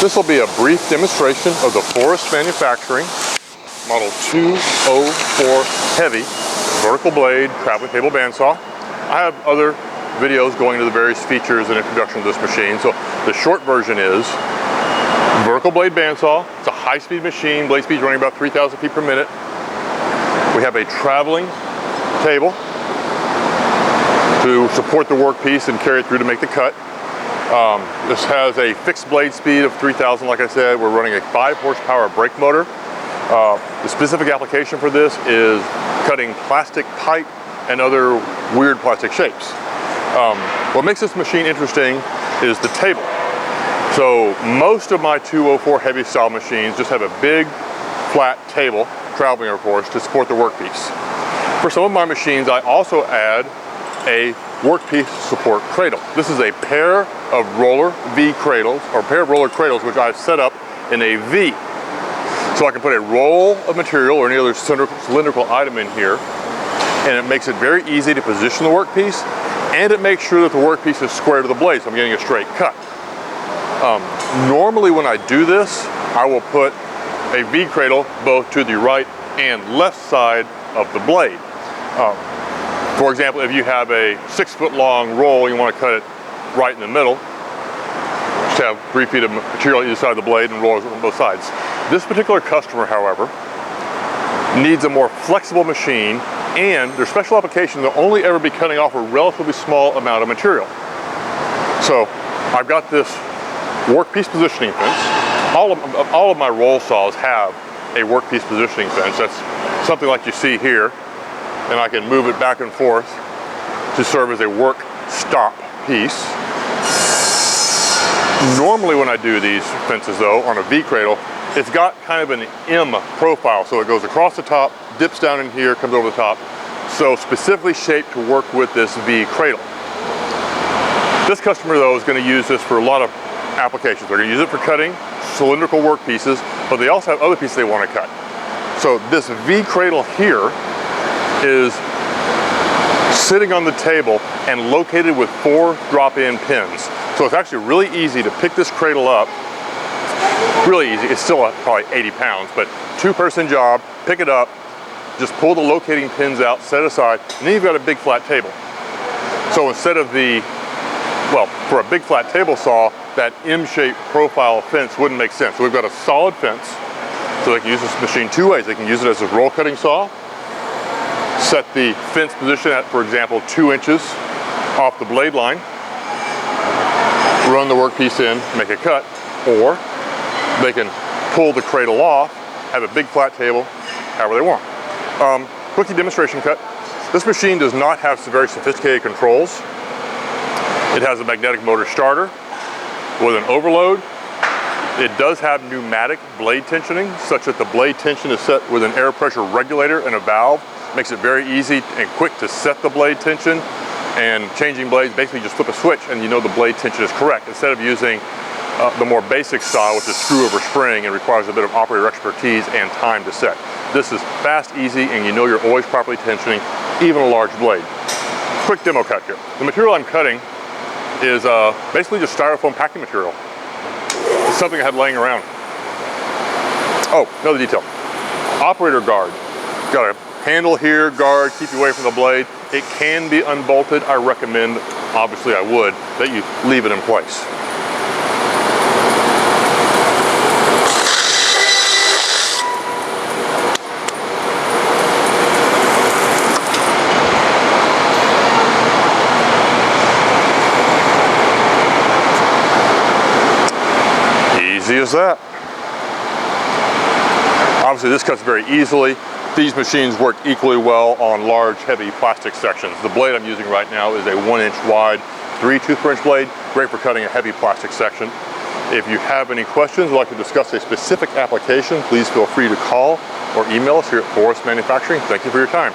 This will be a brief demonstration of the Forest Manufacturing Model 204 Heavy vertical blade traveling table bandsaw. I have other videos going into the various features and introduction of this machine. So the short version is vertical blade bandsaw. It's a high-speed machine, blade speed running about 3,000 feet per minute. We have a traveling table to support the workpiece and carry it through to make the cut. This has a fixed blade speed of 3,000, like I said. We're running a 5 horsepower brake motor. The specific application for this is cutting plastic pipe and other weird plastic shapes. What makes this machine interesting is the table. So most of my 204 heavy style machines just have a big flat table, traveling of course, to support the workpiece. For some of my machines, I also add a workpiece support cradle. This is a pair of roller V cradles, or a pair of roller cradles, which I've set up in a V. So I can put a roll of material or any other cylindrical item in here, and it makes it very easy to position the workpiece, and it makes sure that the workpiece is square to the blade, so I'm getting a straight cut. Normally when I do this, I will put a V cradle both to the right and left side of the blade. For example, if you have a 6-foot long roll, you want to cut it right in the middle, just have 3 feet of material on either side of the blade and rollers on both sides. This particular customer, however, needs a more flexible machine, and their special application will only ever be cutting off a relatively small amount of material. So I've got this workpiece positioning fence. All of my roll saws have a workpiece positioning fence. That's something like you see here, and I can move it back and forth to serve as a work stop piece. Normally when I do these fences though, on a V cradle, it's got kind of an M profile, so it goes across the top, dips down in here, comes over the top. So specifically shaped to work with this V cradle. This customer though is going to use this for a lot of applications. They're going to use it for cutting cylindrical work pieces, but they also have other pieces they want to cut. So this V cradle here is sitting on the table and located with 4 drop-in pins. So it's actually really easy to pick this cradle up. Really easy. It's still probably 80 pounds, but 2-person job. Pick it up, just pull the locating pins out, set aside, and then you've got a big flat table. So instead of well, for a big flat table saw, that M-shaped profile fence wouldn't make sense. So we've got a solid fence, so they can use this machine 2 ways. They can use it as a roll cutting saw, set the fence position at, for example, 2 inches off the blade line, run the workpiece in, make a cut, or they can pull the cradle off, have a big flat table, however they want. Quick demonstration cut. This machine does not have some very sophisticated controls. It has a magnetic motor starter with an overload. It does have pneumatic blade tensioning, such that the blade tension is set with an air pressure regulator and a valve. Makes it very easy and quick to set the blade tension, and changing blades, basically just flip a switch and you know the blade tension is correct, instead of using the more basic style, which is screw over spring and requires a bit of operator expertise and time to set. This is fast, easy, and you know you're always properly tensioning, even a large blade. Quick demo cut here. The material I'm cutting is basically just styrofoam packing material. It's something I had laying around. Oh, another detail. Operator guard. Got a handle here, guard, keep you away from the blade. It can be unbolted. I recommend, obviously I would, that you leave it in place. Easy as that. Obviously this cuts very easily. These machines work equally well on large, heavy plastic sections. The blade I'm using right now is a 1-inch wide, 3 toothbrush blade, great for cutting a heavy plastic section. If you have any questions or like to discuss a specific application, please feel free to call or email us here at Forest Manufacturing. Thank you for your time.